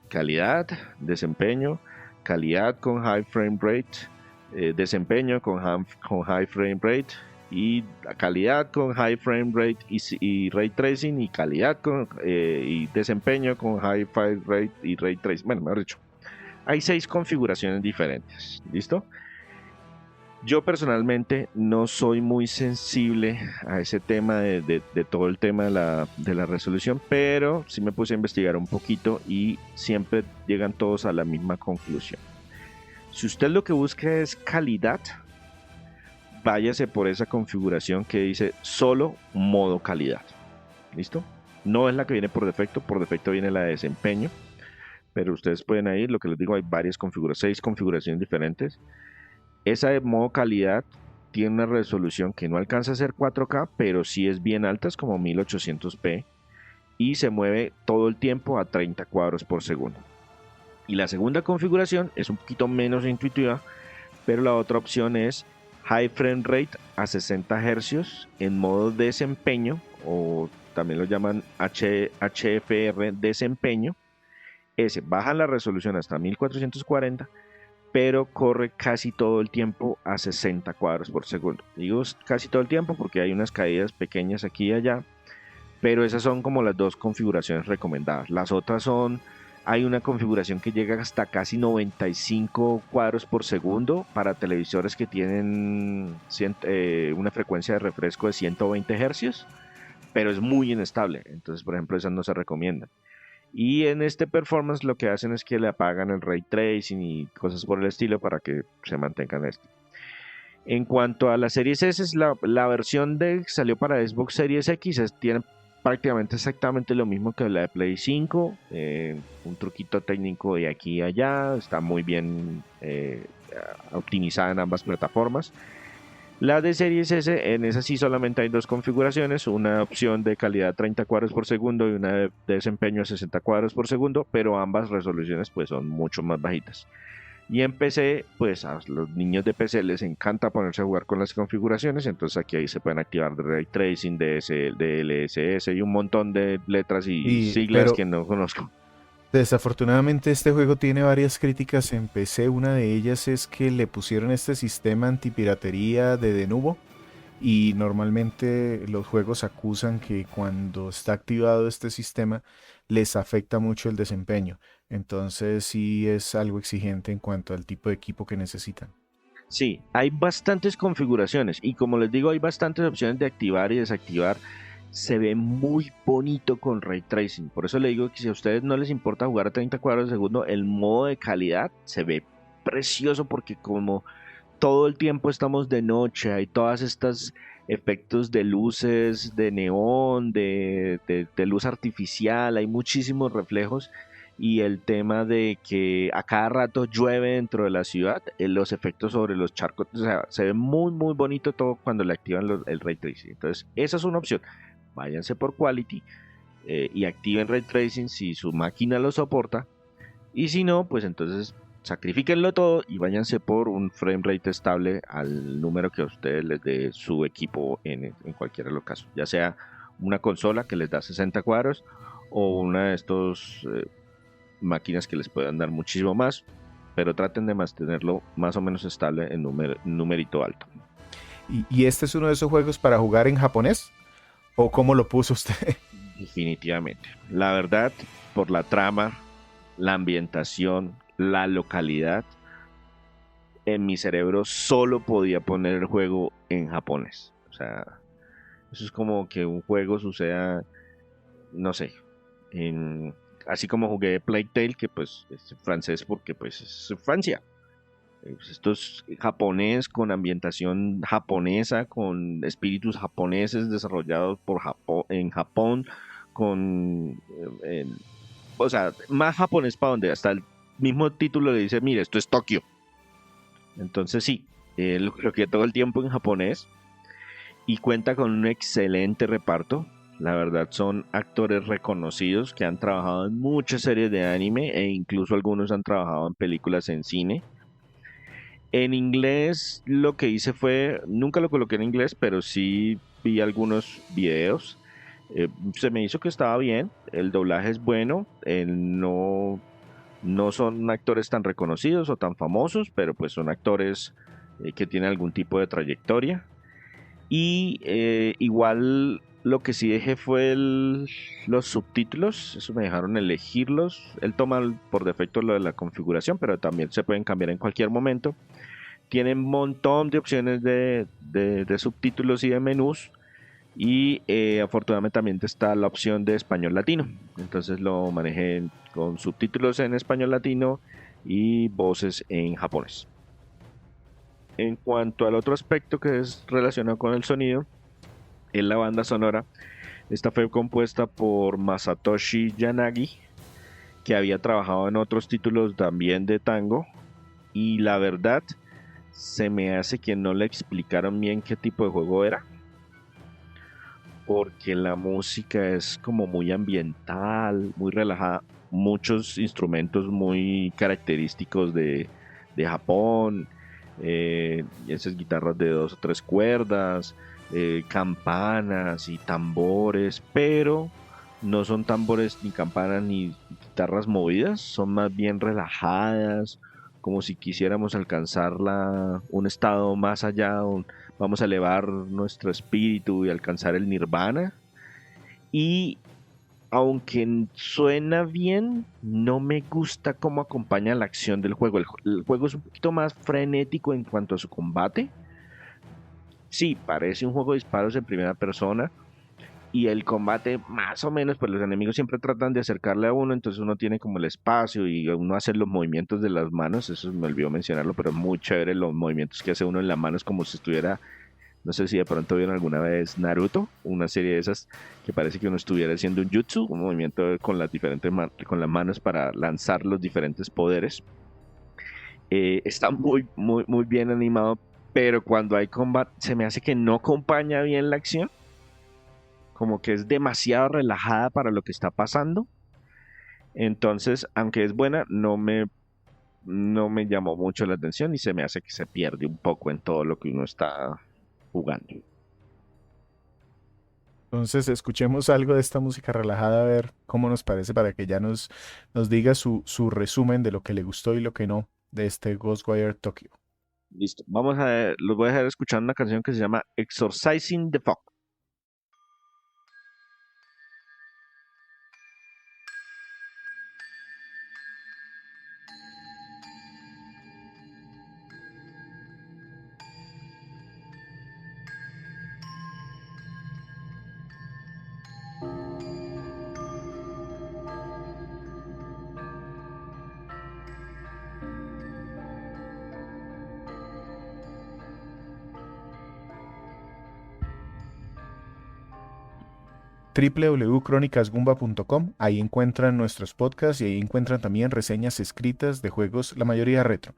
calidad, desempeño, calidad con high frame rate, desempeño con high frame rate y calidad con high frame rate y ray tracing y calidad y desempeño con high frame rate y ray tracing. Bueno, mejor dicho, hay 6 configuraciones diferentes. ¿Listo? Yo personalmente no soy muy sensible a ese tema de todo el tema de la resolución, pero sí me puse a investigar un poquito y siempre llegan todos a la misma conclusión. Si usted lo que busca es calidad, váyase por esa configuración que dice solo modo calidad. ¿Listo? No es la que viene por defecto viene la de desempeño, pero ustedes pueden ir, lo que les digo, hay varias configuraciones, 6 configuraciones diferentes. Esa de modo calidad tiene una resolución que no alcanza a ser 4K, pero sí es bien alta, es como 1800p y se mueve todo el tiempo a 30 cuadros por segundo. Y la segunda configuración es un poquito menos intuitiva, pero la otra opción es High Frame Rate a 60 Hz en modo desempeño, o también lo llaman HFR desempeño. Ese baja la resolución hasta 1440, pero corre casi todo el tiempo a 60 cuadros por segundo. Digo casi todo el tiempo porque hay unas caídas pequeñas aquí y allá, pero esas son como las 2 configuraciones recomendadas. Las otras son, hay una configuración que llega hasta casi 95 cuadros por segundo para televisores que tienen una frecuencia de refresco de 120 Hz, pero es muy inestable, entonces por ejemplo esas no se recomiendan. Y en este performance lo que hacen es que le apagan el ray tracing y cosas por el estilo para que se mantengan esto. En cuanto a la Series S, la versión de salió para Xbox Series X, tiene prácticamente exactamente lo mismo que la de Play 5, un truquito técnico de aquí y allá, está muy bien optimizada en ambas plataformas. La de Series S, en esa sí solamente hay 2 configuraciones, una opción de calidad 30 cuadros por segundo y una de desempeño a 60 cuadros por segundo, pero ambas resoluciones pues son mucho más bajitas. Y en PC, pues a los niños de PC les encanta ponerse a jugar con las configuraciones, entonces aquí ahí se pueden activar Ray Tracing, DLSS y un montón de letras y siglas que no conozco. Desafortunadamente este juego tiene varias críticas en PC. Una de ellas es que le pusieron este sistema antipiratería de Denuvo y normalmente los juegos acusan que cuando está activado este sistema les afecta mucho el desempeño. Entonces sí es algo exigente en cuanto al tipo de equipo que necesitan. Sí, hay bastantes configuraciones y como les digo hay bastantes opciones de activar y desactivar. Se ve muy bonito con Ray Tracing. Por eso le digo que si a ustedes no les importa jugar a 30 cuadros de segundo, el modo de calidad se ve precioso porque como todo el tiempo estamos de noche, hay todas estas efectos de luces, de neón, de luz artificial, hay muchísimos reflejos y el tema de que a cada rato llueve dentro de la ciudad, los efectos sobre los charcos, o sea, se ve muy muy bonito todo cuando le activan el Ray Tracing. Entonces, esa es una opción. Váyanse por Quality y activen Ray Tracing si su máquina lo soporta. Y si no, pues entonces sacrifíquenlo todo y váyanse por un frame rate estable al número que a ustedes les dé su equipo en cualquiera de los casos. Ya sea una consola que les da 60 cuadros o una de estos máquinas que les puedan dar muchísimo más. Pero traten de mantenerlo más o menos estable en numerito alto. ¿Y este es uno de esos juegos para jugar en japonés? ¿O cómo lo puso usted? Definitivamente. La verdad, por la trama, la ambientación, la localidad, en mi cerebro solo podía poner el juego en japonés. O sea, eso es como que un juego suceda, no sé, así como jugué Plague Tale, que pues es francés porque pues es Francia. Esto es japonés con ambientación japonesa, con espíritus japoneses desarrollados en Japón, con, o sea, más japonés para donde hasta el mismo título le dice, mire, esto es Tokio. Entonces sí, lo que todo el tiempo en japonés y cuenta con un excelente reparto. La verdad son actores reconocidos que han trabajado en muchas series de anime e incluso algunos han trabajado en películas en cine. En inglés lo que hice fue, nunca lo coloqué en inglés, pero sí vi algunos videos. Se me hizo que estaba bien, el doblaje es bueno, no son actores tan reconocidos o tan famosos, pero pues son actores que tienen algún tipo de trayectoria. Y igual lo que sí dejé fue los subtítulos, eso me dejaron elegirlos. Él toma por defecto lo de la configuración, pero también se pueden cambiar en cualquier momento. Tienen un montón de opciones de subtítulos y de menús. Y afortunadamente también está la opción de español latino. Entonces lo manejé con subtítulos en español latino y voces en japonés. En cuanto al otro aspecto que es relacionado con el sonido, es la banda sonora. Esta fue compuesta por Masatoshi Yanagi, que había trabajado en otros títulos también de tango. Y la verdad, se me hace que no le explicaron bien qué tipo de juego era. Porque la música es como muy ambiental, muy relajada. Muchos instrumentos muy característicos de Japón. Esas guitarras de 2 o 3 cuerdas, campanas y tambores, pero no son tambores ni campanas ni guitarras movidas, son más bien relajadas, como si quisiéramos alcanzar un estado más allá, vamos a elevar nuestro espíritu y alcanzar el nirvana. Y aunque suena bien, no me gusta cómo acompaña la acción del juego. El juego es un poquito más frenético en cuanto a su combate. Sí, parece un juego de disparos en primera persona. Y el combate, más o menos, pues los enemigos siempre tratan de acercarle a uno, entonces uno tiene como el espacio y uno hace los movimientos de las manos. Eso me olvidó mencionarlo, pero es muy chévere los movimientos que hace uno en las manos, como si estuviera, no sé si de pronto vieron alguna vez Naruto, una serie de esas que parece que uno estuviera haciendo un jutsu, un movimiento con las diferentes con las manos para lanzar los diferentes poderes. Está muy, muy, muy bien animado, pero cuando hay combate se me hace que no acompaña bien la acción, como que es demasiado relajada para lo que está pasando. Entonces, aunque es buena, no me llamó mucho la atención y se me hace que se pierde un poco en todo lo que uno está jugando. Entonces, escuchemos algo de esta música relajada, a ver cómo nos parece para que ya nos diga su resumen de lo que le gustó y lo que no de este Ghostwire Tokyo. Listo, los voy a dejar escuchando una canción que se llama Exorcising the Fog. www.cronicasgumba.com. Ahí encuentran nuestros podcasts y ahí encuentran también reseñas escritas de juegos, la mayoría retro.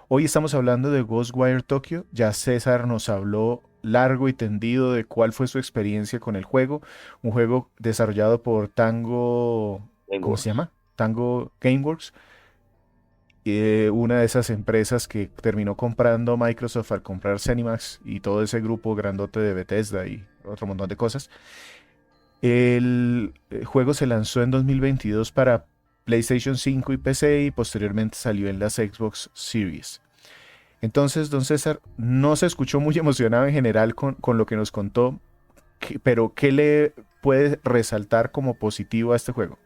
Hoy estamos hablando de Ghostwire Tokyo. Ya César nos habló largo y tendido de cuál fue su experiencia con el juego. Un juego desarrollado por Tango, ¿cómo se Gameworks. llama? Tango Gameworks, una de esas empresas que terminó comprando Microsoft al comprar Zenimax y todo ese grupo grandote de Bethesda y otro montón de cosas. El juego se lanzó en 2022 para PlayStation 5 y PC y posteriormente salió en las Xbox Series. Entonces, don César, no se escuchó muy emocionado en general con lo que nos contó, pero ¿qué le puede resaltar como positivo a este juego?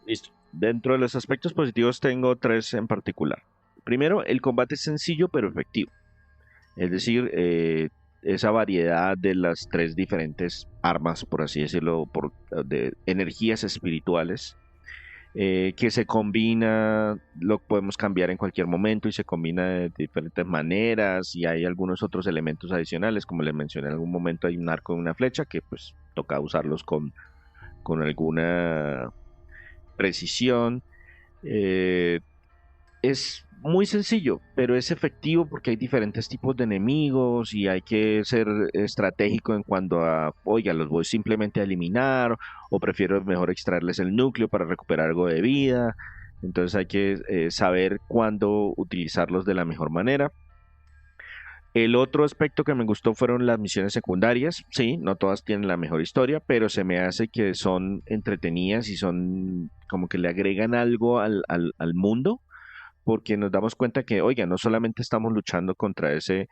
Listo. Dentro de los aspectos positivos tengo 3 en particular. Primero, el combate es sencillo pero efectivo. Es decir, esa variedad de las 3 diferentes armas, por así decirlo, de energías espirituales, que se combina, lo podemos cambiar en cualquier momento y se combina de diferentes maneras y hay algunos otros elementos adicionales, como les mencioné en algún momento hay un arco y una flecha que pues toca usarlos con alguna precisión. Eh, es muy sencillo, pero es efectivo porque hay diferentes tipos de enemigos y hay que ser estratégico en cuanto a, oiga, los voy simplemente a eliminar o prefiero mejor extraerles el núcleo para recuperar algo de vida. Entonces hay que saber cuándo utilizarlos de la mejor manera. El otro aspecto que me gustó fueron las misiones secundarias. Sí, no todas tienen la mejor historia, pero se me hace que son entretenidas y son como que le agregan algo al mundo, porque nos damos cuenta que, oiga, no solamente estamos luchando contra ese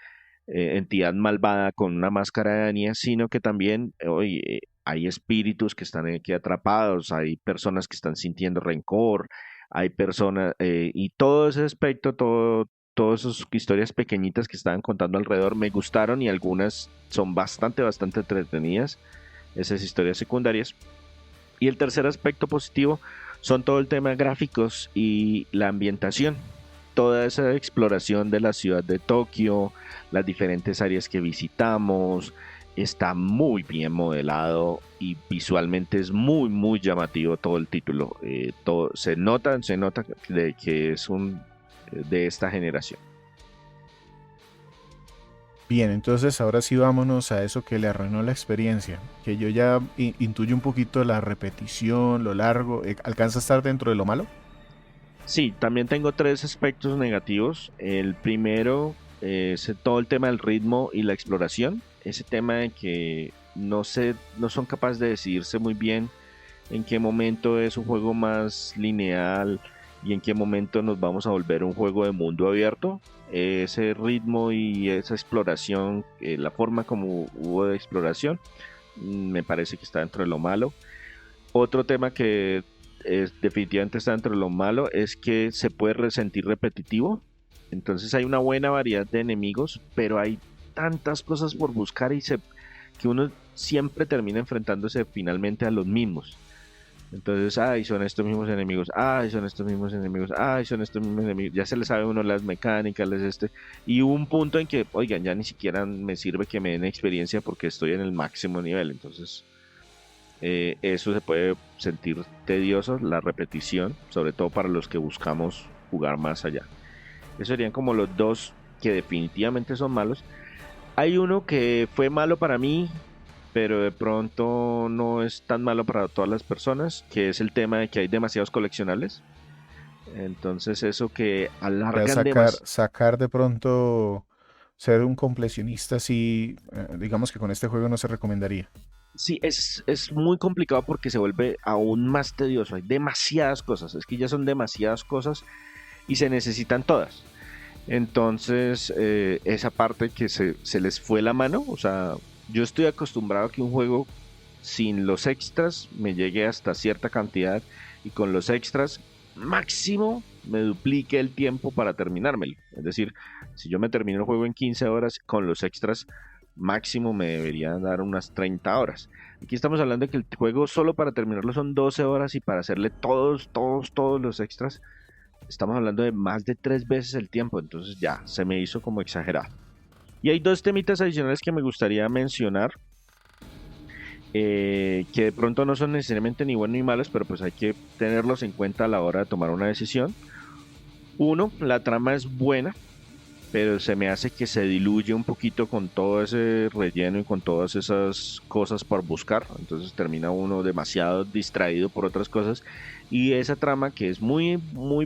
entidad malvada con una máscara de araña, sino que también, oye, hay espíritus que están aquí atrapados, hay personas que están sintiendo rencor, hay personas, y todo ese aspecto, todas esas historias pequeñitas que estaban contando alrededor me gustaron y algunas son bastante entretenidas, esas historias secundarias. Y el tercer aspecto positivo son todo el tema de gráficos y la ambientación. Toda esa exploración de la ciudad de Tokio, las diferentes áreas que visitamos, está muy bien modelado y visualmente es muy llamativo todo el título. Se nota de que es de esta generación. Bien, entonces ahora sí vámonos a eso que le arruinó la experiencia, que yo ya intuyo un poquito la repetición, lo largo. ¿Alcanza a estar dentro de lo malo? Sí, también tengo tres aspectos negativos. El primero es todo el tema del ritmo y la exploración. Ese tema de que no son capaces de decidirse muy bien en qué momento es un juego más lineal y en qué momento nos vamos a volver un juego de mundo abierto. Ese ritmo y esa exploración, la forma como hubo de exploración, me parece que está dentro de lo malo. Otro tema que definitivamente está dentro de lo malo es que se puede sentir repetitivo. Entonces hay una buena variedad de enemigos, pero hay tantas cosas por buscar que uno siempre termina enfrentándose finalmente a los mismos. Entonces, ay, son estos mismos enemigos, ay, son estos mismos enemigos, ay, son estos mismos enemigos. Ya se le sabe a uno las mecánicas, y hubo un punto en que, oigan, ya ni siquiera me sirve que me den experiencia porque estoy en el máximo nivel. Entonces, eso se puede sentir tedioso, la repetición, sobre todo para los que buscamos jugar más allá. Esos serían como los dos que definitivamente son malos. Hay uno que fue malo para mí, pero de pronto no es tan malo para todas las personas, que es el tema de que hay demasiados coleccionables. Entonces eso que Ya alargan demasiado. sacar de pronto ser un completionista, sí, digamos que con este juego no se recomendaría. Sí, es muy complicado porque se vuelve aún más tedioso. Hay demasiadas cosas, es que ya son demasiadas cosas y se necesitan todas. Entonces, esa parte que se les fue la mano, o sea, yo estoy acostumbrado a que un juego sin los extras me llegue hasta cierta cantidad y con los extras máximo me duplique el tiempo para terminármelo. Es decir, si yo me termino el juego en 15 horas, con los extras máximo me deberían dar unas 30 horas. Aquí estamos hablando de que el juego solo para terminarlo son 12 horas y para hacerle todos los extras estamos hablando de más de 3 veces el tiempo, entonces ya se me hizo como exagerado. Y hay dos temitas adicionales que me gustaría mencionar, que de pronto no son necesariamente ni buenos ni malos, pero pues hay que tenerlos en cuenta a la hora de tomar una decisión. Uno, la trama es buena, pero se me hace que se diluye un poquito con todo ese relleno y con todas esas cosas por buscar, entonces termina uno demasiado distraído por otras cosas y esa trama que es muy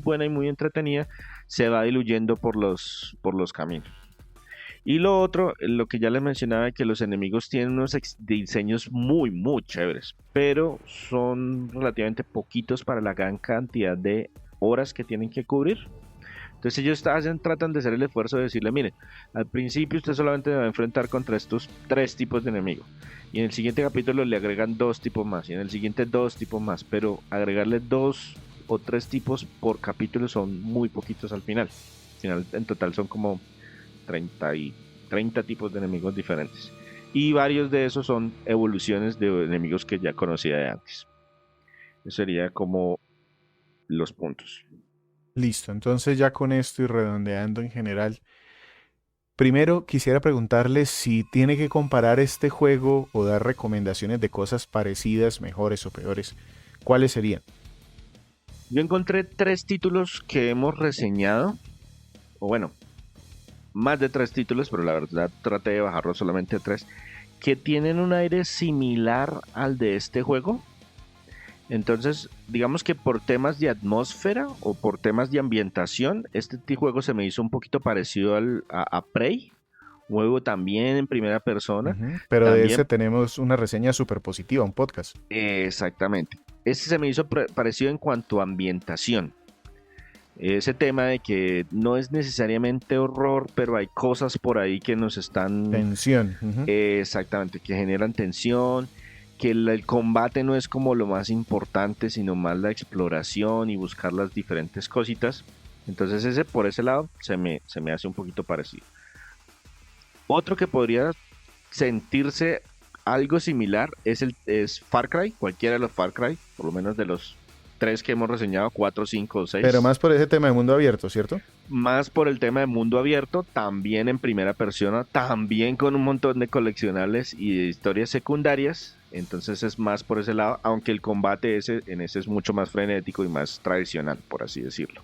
buena y muy entretenida se va diluyendo por los caminos. Y lo otro, lo que ya les mencionaba, que los enemigos tienen unos diseños muy chéveres, pero son relativamente poquitos para la gran cantidad de horas que tienen que cubrir. Entonces ellos tratan de hacer el esfuerzo de decirle, miren, al principio usted solamente va a enfrentar contra estos 3 tipos de enemigos. Y en el siguiente capítulo le agregan 2 tipos más. Y en el siguiente 2 tipos más. Pero agregarle 2 o 3 tipos por capítulo son muy poquitos al final. Al final en total son como 30 tipos de enemigos diferentes. Y varios de esos son evoluciones de enemigos que ya conocía de antes. Eso sería como los puntos. Listo, entonces ya con esto y redondeando en general, primero quisiera preguntarle si tiene que comparar este juego o dar recomendaciones de cosas parecidas, mejores o peores. ¿Cuáles serían? Yo encontré 3 títulos que hemos reseñado o bueno, más de 3 títulos, pero la verdad traté de bajarlo solamente a 3, que tienen un aire similar al de este juego. Entonces, digamos que por temas de atmósfera o por temas de ambientación, juego se me hizo un poquito parecido a Prey, un juego también en primera persona. Ujú. Pero de ese También, tenemos una reseña súper positiva, un podcast. exactamente. Este se me hizo parecido en cuanto a ambientación. Ese tema de que no es necesariamente horror, pero hay cosas por ahí que nos están, Tensión. Ujú. exactamente, que generan tensión, que el combate no es como lo más importante, sino más la exploración y buscar las diferentes cositas. Entonces ese por ese lado se me hace un poquito parecido. Otro que podría sentirse algo similar es Far Cry, cualquiera de los Far Cry, por lo menos de los 3 que hemos reseñado, 4, 5 o Pero 6. más por ese tema de mundo abierto, ¿cierto? Más por el tema de mundo abierto, también en primera persona, también con un montón de coleccionables y de historias secundarias. Entonces es más por ese lado, aunque el combate en ese es mucho más frenético y más tradicional, por así decirlo.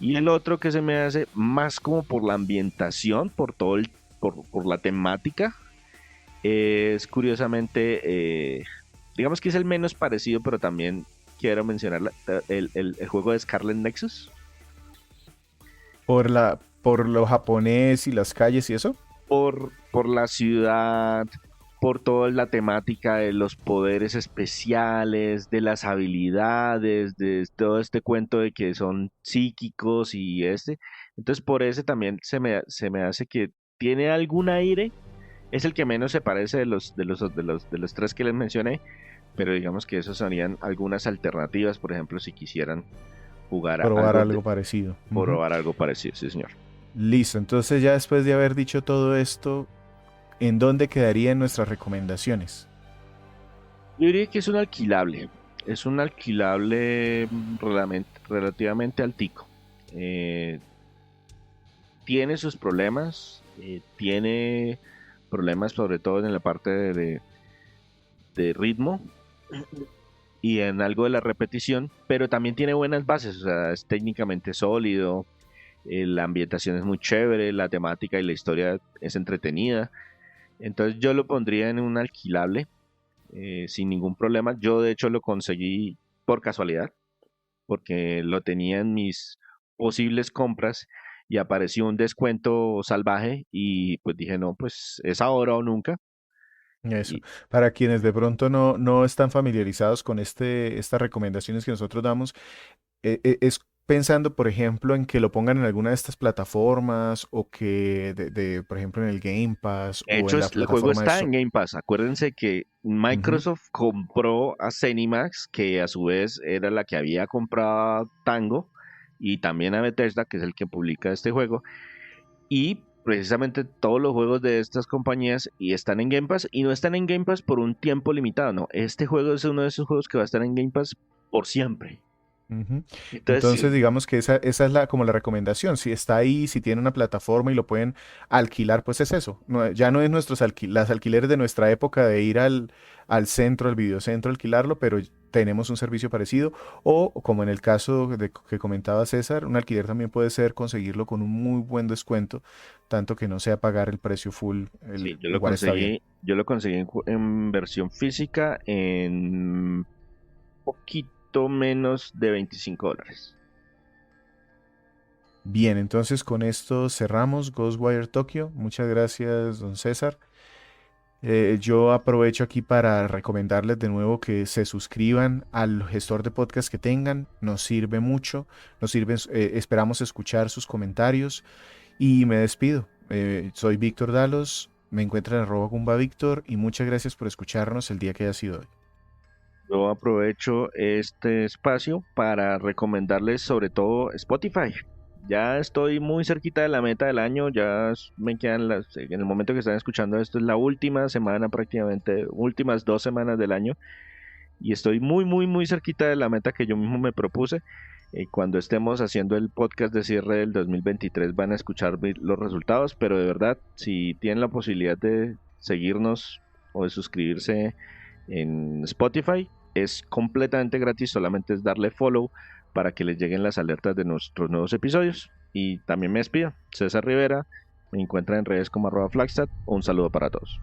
Y el otro que se me hace más como por la ambientación, por la temática, es curiosamente, digamos que es el menos parecido, pero también quiero mencionar el juego de Scarlet Nexus. Por lo japonés y las calles y eso. Por la ciudad, por toda la temática de los poderes especiales, de las habilidades, de todo este cuento de que son psíquicos y este. Entonces por ese también se me hace que tiene algún aire. Es el que menos se parece de los 3 que les mencioné, pero digamos que esos serían algunas alternativas, por ejemplo, si quisieran jugar a Probar algo algo parecido. Ujú. probar algo parecido, sí señor. Listo, entonces ya después de haber dicho todo esto, ¿en dónde quedarían nuestras recomendaciones? Yo diría que es un alquilable relativamente altico. Eh, Tiene sus problemas, tiene problemas sobre todo en la parte de ritmo y en algo de la repetición, pero también tiene buenas bases, o sea, es técnicamente sólido, la ambientación es muy chévere, la temática y la historia es entretenida. Entonces yo lo pondría en un alquilable sin ningún problema. Yo de hecho lo conseguí por casualidad, porque lo tenía en mis posibles compras y apareció un descuento salvaje y pues dije, no, pues es ahora o nunca. Eso. Y Para quienes de pronto no están familiarizados con estas recomendaciones que nosotros damos, es pensando, por ejemplo, en que lo pongan en alguna de estas plataformas o que, por ejemplo, en el Game Pass de o hecho en la el juego plataforma de... está en Game Pass. Acuérdense que Ujú. Microsoft compró a Zenimax, que a su vez era la que había comprado a Tango, y también a Bethesda, que es el que publica este juego. Y precisamente todos los juegos de estas compañías y están en Game Pass y no están en Game Pass por un tiempo limitado, no. Este juego es uno de esos juegos que va a estar en Game Pass por siempre. Ujú. Entonces, Entonces, digamos que esa es como la recomendación. Si está ahí, si tiene una plataforma y lo pueden alquilar, pues es eso. Ya no es las alquileres de nuestra época de ir al centro, al videocentro, alquilarlo, pero tenemos un servicio parecido. O como en el caso que comentaba César, un alquiler también puede ser conseguirlo con un muy buen descuento, tanto que no sea pagar el precio full, sí, igual está bien. yo lo conseguí en versión física en poquito menos de $25. Bien, entonces con esto cerramos Ghostwire Tokyo. Muchas gracias, don César. Yo aprovecho aquí para recomendarles de nuevo que se suscriban al gestor de podcast que tengan. Nos sirve mucho. Esperamos escuchar sus comentarios y me despido. Soy Víctor Dalos. Me encuentran en @GumbaVictor y muchas gracias por escucharnos el día que haya sido hoy. Yo aprovecho este espacio para recomendarles sobre todo Spotify. Ya estoy muy cerquita de la meta del año, me quedan en el momento que están escuchando esto es la última semana prácticamente, últimas 2 semanas del año y estoy muy muy muy cerquita de la meta que yo mismo me propuse. Cuando estemos haciendo el podcast de cierre del 2023 van a escuchar los resultados, pero de verdad, si tienen la posibilidad de seguirnos o de suscribirse en Spotify, es completamente gratis, solamente es darle follow para que les lleguen las alertas de nuestros nuevos episodios. y también me despido. César Rivera, me encuentran en redes como @Flagstad. Un saludo para todos.